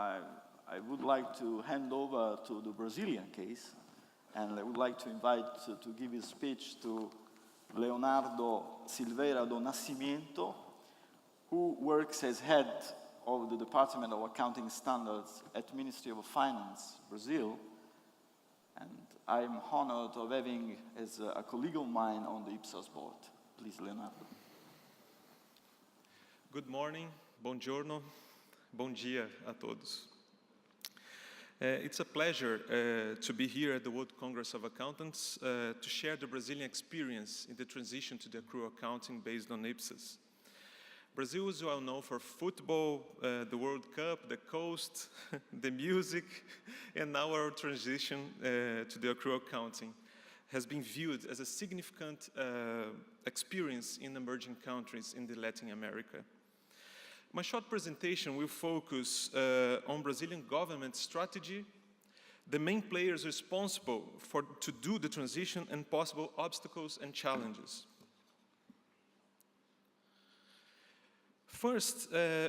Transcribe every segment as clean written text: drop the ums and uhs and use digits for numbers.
I would like to hand over to the Brazilian case, and I would like to invite to give his speech to Leonardo Silveira Do Nasciemento, who works as head of the Department of Accounting Standards at Ministry of Finance, Brazil. And I'm honored of having as a colleague of mine on the Ipsos board. Please, Leonardo. Good morning, buongiorno, bom dia a todos. It's a pleasure to be here at the World Congress of Accountants to share the Brazilian experience in the transition to the accrual accounting based on Ipsos. Brazil is well known for football, the World Cup, the coast, the music, and now our transition to the accrual accounting has been viewed as a significant experience in emerging countries in the Latin America. My short presentation will focus on Brazilian government strategy, the main players responsible to do the transition, and possible obstacles and challenges. First,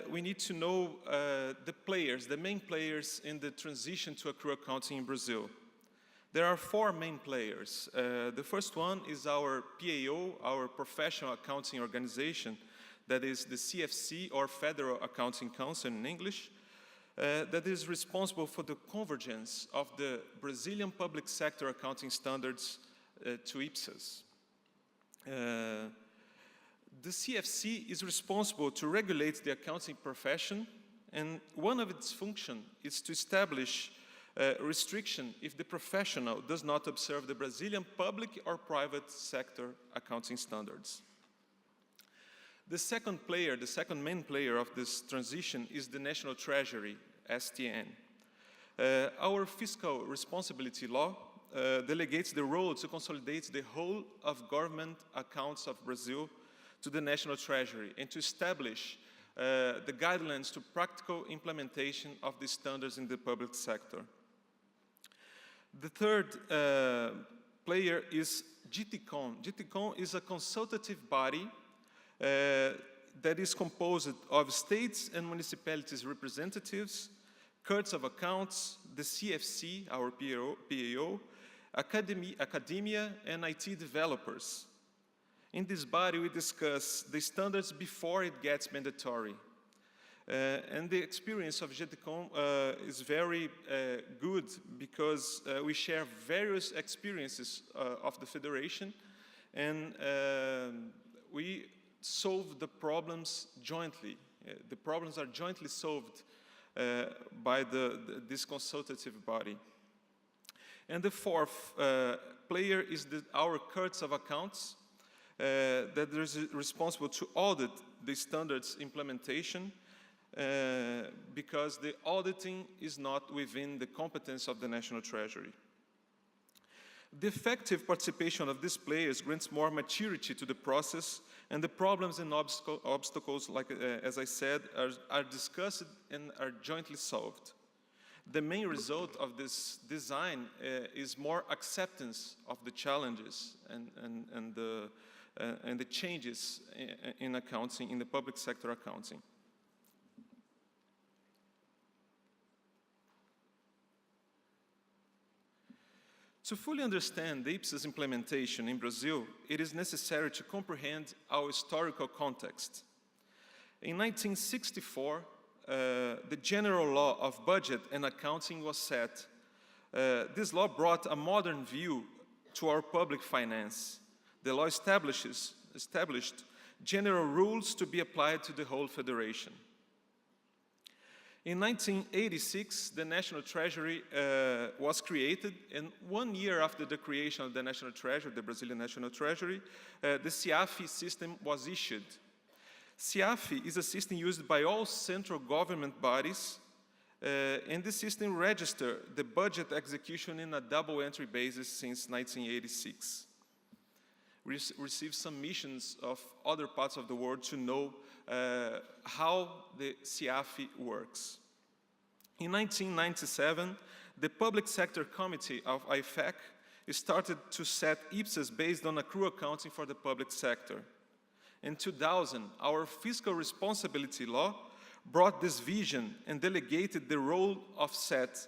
we need to know the main players in the transition to accrual accounting in Brazil. There are four main players. The first one is our PAO, our professional accounting organization, that is the CFC, or Federal Accounting Council in English, that is responsible for the convergence of the Brazilian public sector accounting standards to Ipsos. The CFC is responsible to regulate the accounting profession, and one of its functions is to establish restriction if the professional does not observe the Brazilian public or private sector accounting standards. The second main player of this transition is the National Treasury, STN. Our fiscal responsibility law delegates the role to consolidate the whole of government accounts of Brazil to the National Treasury and to establish the guidelines to practical implementation of the standards in the public sector. The third player is GTCON. GTCON is a consultative body that is composed of states and municipalities representatives, courts of accounts, the CFC, our PAO, academia, and IT developers. In this body, we discuss the standards before it gets mandatory. And the experience of GTCON is very good because we share various experiences of the Federation, and we solve the problems jointly. The problems are jointly solved by this consultative body. And the fourth player is our courts of accounts that is responsible to audit the standards implementation because the auditing is not within the competence of the National Treasury. The effective participation of these players grants more maturity to the process, and the problems and obstacles, like as I said, are discussed and are jointly solved. The main result of this design is more acceptance of the challenges and the changes in accounting, in the public sector accounting. To fully understand the Ipsos implementation in Brazil, it is necessary to comprehend our historical context. In 1964, the General Law of Budget and Accounting was set. This law brought a modern view to our public finance. The law established general rules to be applied to the whole federation. In 1986, the National Treasury was created, and 1 year after the creation of the National Treasury, the Brazilian National Treasury, the CIAFI system was issued. CIAFI is a system used by all central government bodies, and this system registers the budget execution in a double entry basis since 1986. We received submissions of other parts of the world to know how the CIAFI works. In 1997, the Public Sector Committee of IFAC started to set Ipsos based on accrual accounting for the public sector. In 2000, our fiscal responsibility law brought this vision and delegated the role of set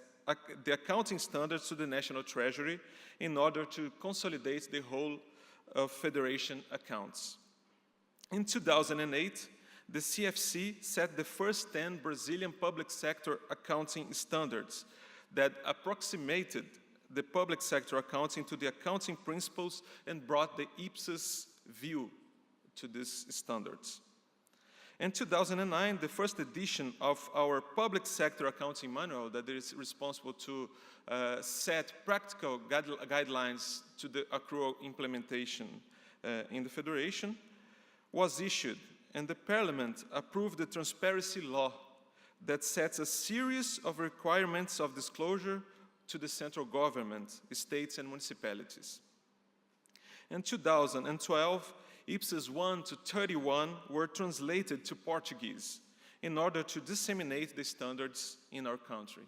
the accounting standards to the National Treasury in order to consolidate the whole of Federation accounts. In 2008, the CFC set the first 10 Brazilian public sector accounting standards that approximated the public sector accounting to the accounting principles and brought the IPSAS view to these standards. In 2009, the first edition of our public sector accounting manual that is responsible to set practical guidelines to the accrual implementation in the Federation was issued, and the Parliament approved the transparency law that sets a series of requirements of disclosure to the central government, states and municipalities. In 2012, IPSAS 1 to 31 were translated to Portuguese in order to disseminate the standards in our country.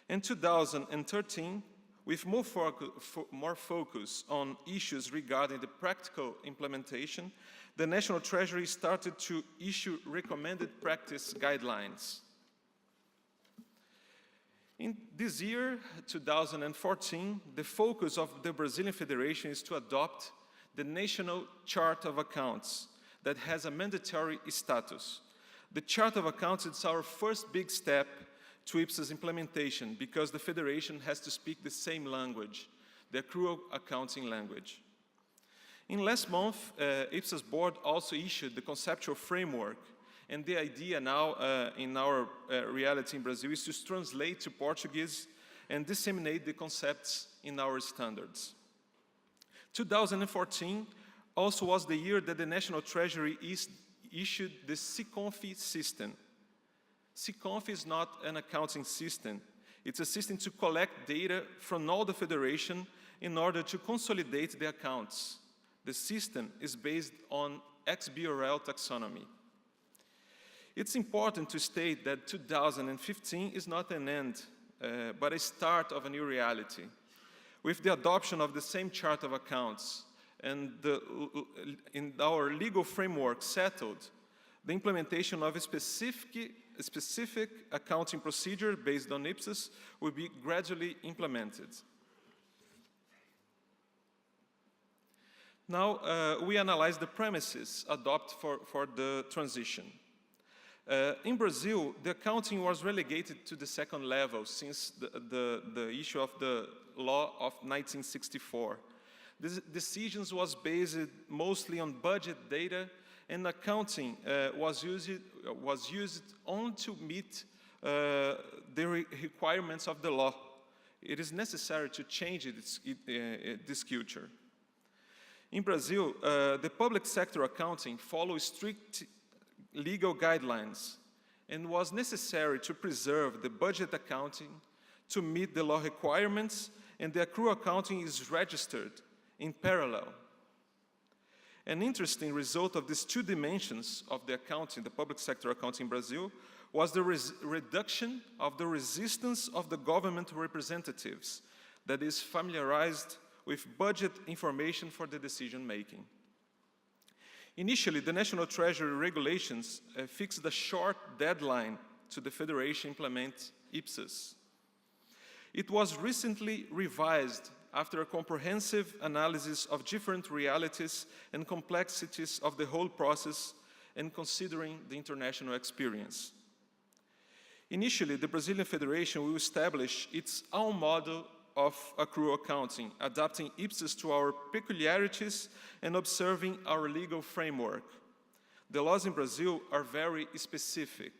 In 2013, with more focus on issues regarding the practical implementation, the National Treasury started to issue recommended practice guidelines. In this year, 2014, the focus of the Brazilian Federation is to adopt the National Chart of Accounts that has a mandatory status. The Chart of Accounts is our first big step to IPSAS implementation because the Federation has to speak the same language, the accrual accounting language. In last month, IPSAS board also issued the conceptual framework, and the idea now in our reality in Brazil is to translate to Portuguese and disseminate the concepts in our standards. 2014 also was the year that the National Treasury issued the SICONF system. SICONF is not an accounting system. It's a system to collect data from all the Federation in order to consolidate the accounts. The system is based on XBRL taxonomy. It's important to state that 2015 is not an end, but a start of a new reality. With the adoption of the same chart of accounts and in our legal framework settled, the implementation of a specific accounting procedure based on IPSAS will be gradually implemented. Now, we analyze the premises adopted for the transition. In Brazil, the accounting was relegated to the second level since the issue of the law of 1964. This decisions was based mostly on budget data, and accounting was used only to meet the requirements of the law. It is necessary to change this culture. In Brazil, the public sector accounting follows strict legal guidelines and was necessary to preserve the budget accounting to meet the law requirements, and the accrual accounting is registered in parallel. An interesting result of these two dimensions of the accounting, the public sector accounting in Brazil, was the reduction of the resistance of the government representatives that is familiarized with budget information for the decision making. Initially, the National Treasury regulations fixed a short deadline to the Federation implement IPSAS. It was recently revised after a comprehensive analysis of different realities and complexities of the whole process and considering the international experience. Initially, the Brazilian Federation will establish its own model of accrual accounting, adapting IPSAS to our peculiarities and observing our legal framework. The laws in Brazil are very specific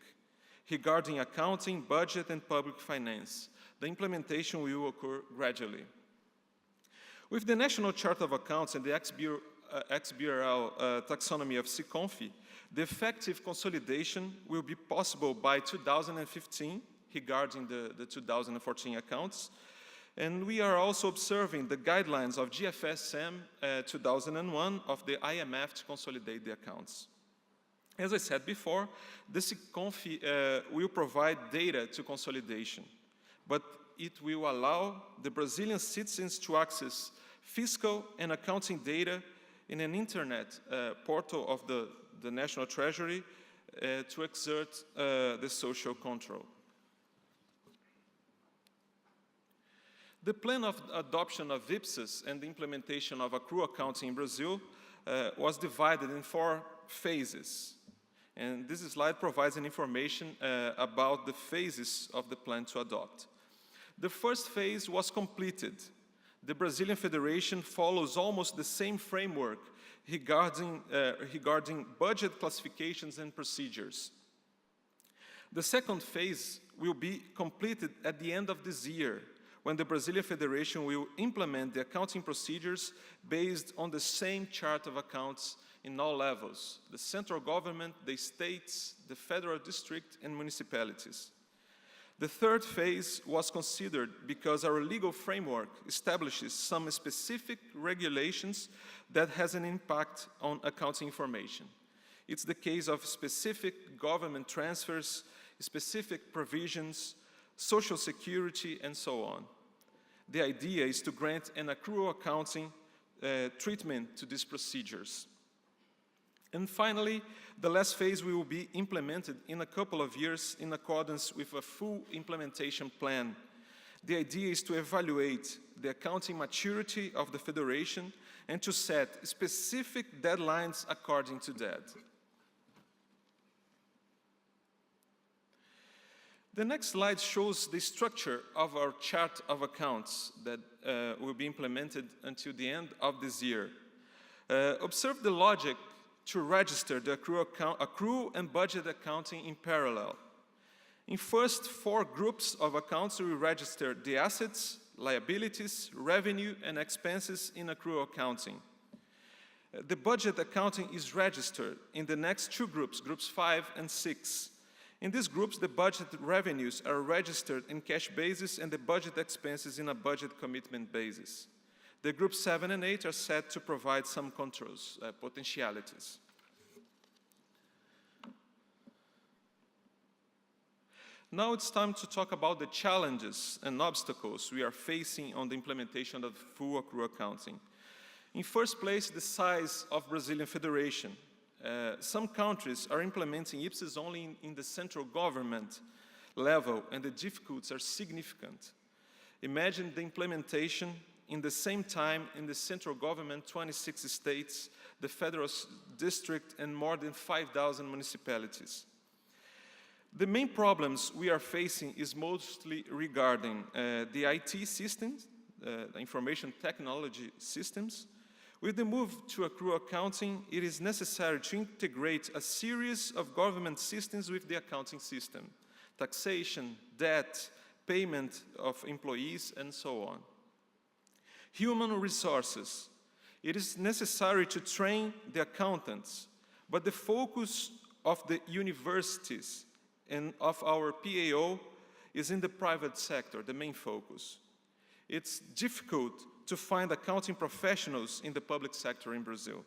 regarding accounting, budget, and public finance. The implementation will occur gradually. With the National Chart of Accounts and the XBRL taxonomy of SICONF, the effective consolidation will be possible by 2015 regarding the 2014 accounts. And we are also observing the guidelines of GFSM 2001 of the IMF to consolidate the accounts. As I said before, the SICONF will provide data to consolidation, but it will allow the Brazilian citizens to access fiscal and accounting data in an internet portal of the National Treasury to exert the social control. The plan of adoption of IPSAS and the implementation of accrual accounting in Brazil was divided in 4 phases. And this slide provides an information about the phases of the plan to adopt. The first phase was completed. The Brazilian Federation follows almost the same framework regarding budget classifications and procedures. The second phase will be completed at the end of this year, when the Brazilian Federation will implement the accounting procedures based on the same chart of accounts in all levels: the central government, the states, the federal district, and municipalities. The third phase was considered because our legal framework establishes some specific regulations that has an impact on accounting information. It's the case of specific government transfers, specific provisions, social security, and so on. The idea is to grant an accrual accounting treatment to these procedures. And finally, the last phase will be implemented in a couple of years in accordance with a full implementation plan. The idea is to evaluate the accounting maturity of the Federation and to set specific deadlines according to that. The next slide shows the structure of our chart of accounts that will be implemented until the end of this year. Observe the logic to register the accrual and budget accounting in parallel. In first 4 groups of accounts, we register the assets, liabilities, revenue, and expenses in accrual accounting. The budget accounting is registered in the next 2 groups, groups 5 and 6. In these groups, the budget revenues are registered in cash basis and the budget expenses in a budget commitment basis. The groups 7 and 8 are set to provide some controls, potentialities. Now it's time to talk about the challenges and obstacles we are facing on the implementation of full accrual accounting. In first place, the size of Brazilian Federation. Some countries are implementing IPSAS only in the central government level, and the difficulties are significant. Imagine the implementation in the same time in the central government, 26 states, the federal district, and more than 5,000 municipalities. The main problems we are facing is mostly regarding the IT systems, the information technology systems. With the move to accrual accounting, it is necessary to integrate a series of government systems with the accounting system: taxation, debt, payment of employees, and so on. Human resources. It is necessary to train the accountants, but the focus of the universities and of our PAO is in the private sector, the main focus. It's difficult to find accounting professionals in the public sector in Brazil.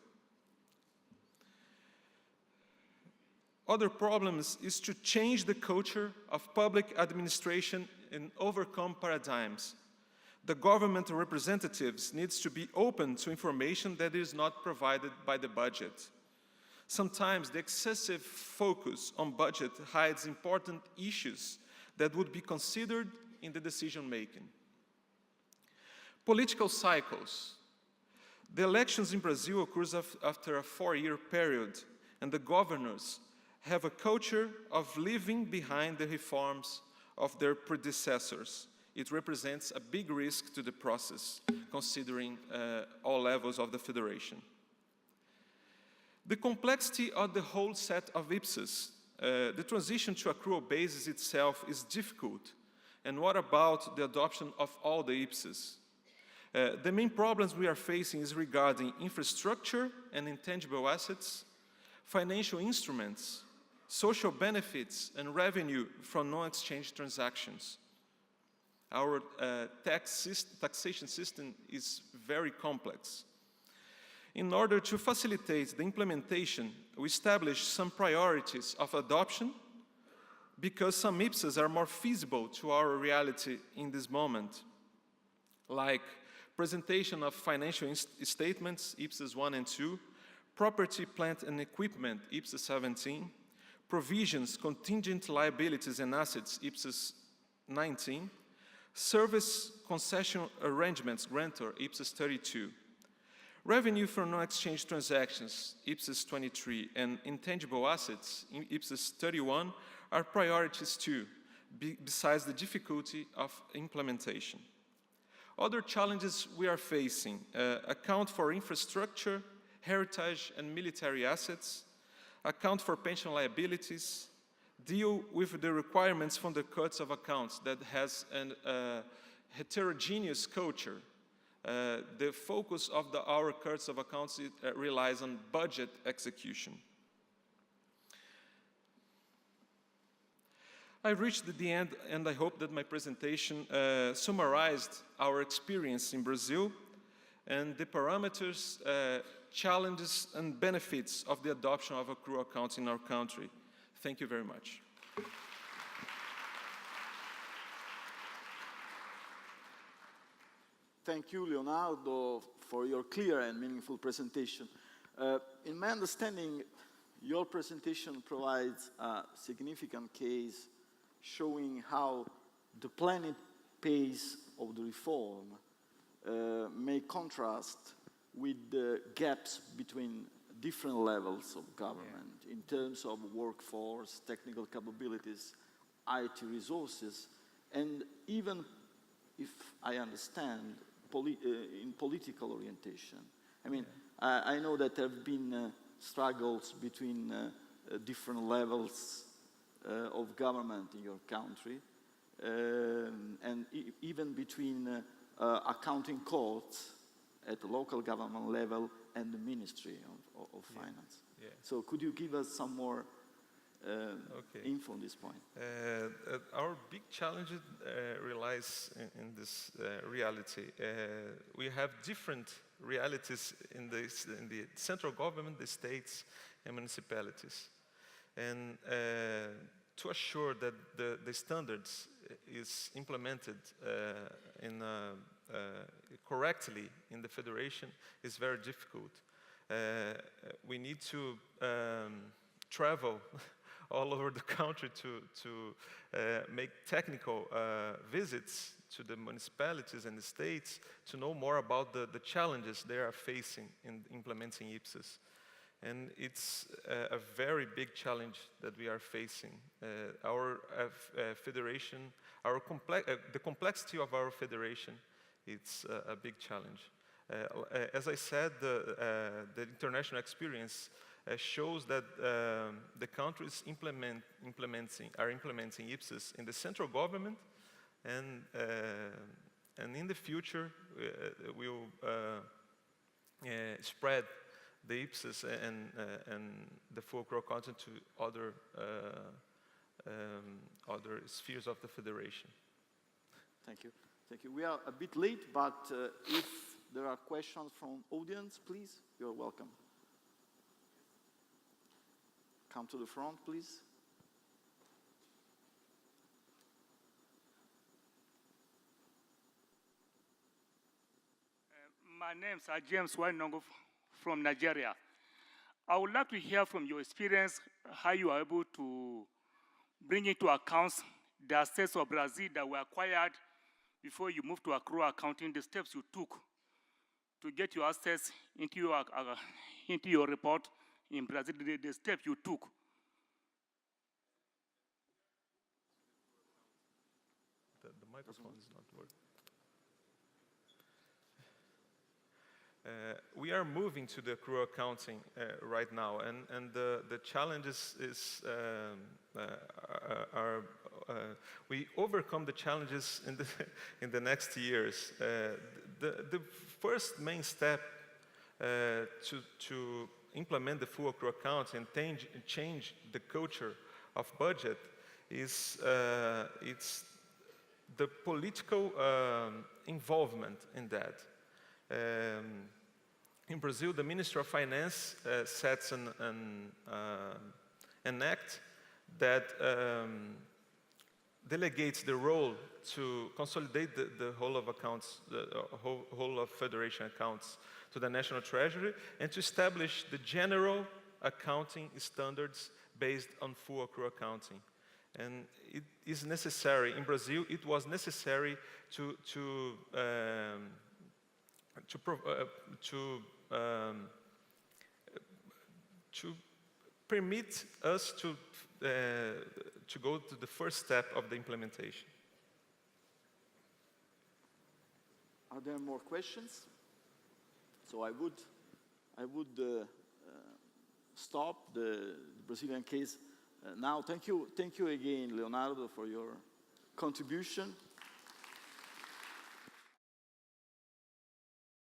Other problems is to change the culture of public administration and overcome paradigms. The government representatives needs to be open to information that is not provided by the budget. Sometimes the excessive focus on budget hides important issues that would be considered in the decision-making. Political cycles. The elections in Brazil occurs after a 4-year period, and the governors have a culture of leaving behind the reforms of their predecessors. It represents a big risk to the process, considering all levels of the federation. The complexity of the whole set of IPSAS. The transition to accrual basis itself is difficult. And what about the adoption of all the IPSAS? The main problems we are facing is regarding infrastructure and intangible assets, financial instruments, social benefits, and revenue from non-exchange transactions. Our taxation system is very complex. In order to facilitate the implementation, we established some priorities of adoption because some IPSAS are more feasible to our reality in this moment, like presentation of financial statements, IPSAS 1 and 2, property, plant, and equipment, IPSAS 17, provisions, contingent liabilities and assets, Ipsos 19, service concession arrangements, grantor, Ipsos 32, revenue from non-exchange transactions, Ipsos 23, and intangible assets, Ipsos 31, are priorities too, besides the difficulty of implementation. Other challenges we are facing account for infrastructure, heritage and military assets, account for pension liabilities, deal with the requirements from the cuts of accounts that has a heterogeneous culture. The focus of our cuts of accounts relies on budget execution. I reached the end, and I hope that my presentation summarized our experience in Brazil and the parameters, challenges, and benefits of the adoption of accrual accounts in our country. Thank you very much. Thank you, Leonardo, for your clear and meaningful presentation. In my understanding, your presentation provides a significant case showing how the planned pace of the reform may contrast with the gaps between different levels of government in terms of workforce, technical capabilities, IT resources, and even, if I understand, in political orientation. I mean, I know that there have been struggles between different levels of government in your country, and even between accounting courts at the local government level and the Ministry of Finance. Yeah. So could you give us some more info on this point? Our big challenge relies in this reality. We have different realities in the central government, the states, and municipalities. And to assure that the standards is implemented correctly in the federation is very difficult. We need to travel all over the country to make technical visits to the municipalities and the states to know more about the challenges they are facing in implementing Ipsos. And it's a very big challenge that we are facing. Our federation, the complexity of our federation, it's a big challenge. As I said, the international experience shows that the countries are implementing Ipsos in the central government, and in the future we'll spread the Ipsos and the full accrual content to other spheres of the federation. Thank you. Thank you. We are a bit late, but if there are questions from audience, please, you're welcome. Come to the front, please. My name is James Wainongo from Nigeria. I would like to hear from your experience how you are able to bring into account the assets of Brazil that were acquired before you moved to accrual accounting, the steps you took to get your assets into your report in Brazil, the steps you took. The microphone is not working. We are moving to the accrual accounting right now, and the challenges we overcome the challenges in the next years. The first main step to implement the full accrual accounting and change the culture of budget is it's the political involvement in that. In Brazil, the Ministry of Finance sets an act that delegates the role to consolidate the whole of accounts, the whole of federation accounts to the National Treasury, and to establish the general accounting standards based on full accrual accounting. And it is necessary, in Brazil, it was necessary to permit us to go to the first step of the implementation. Are there more questions? So I would stop the Brazilian case now. Thank you again, Leonardo, for your contribution.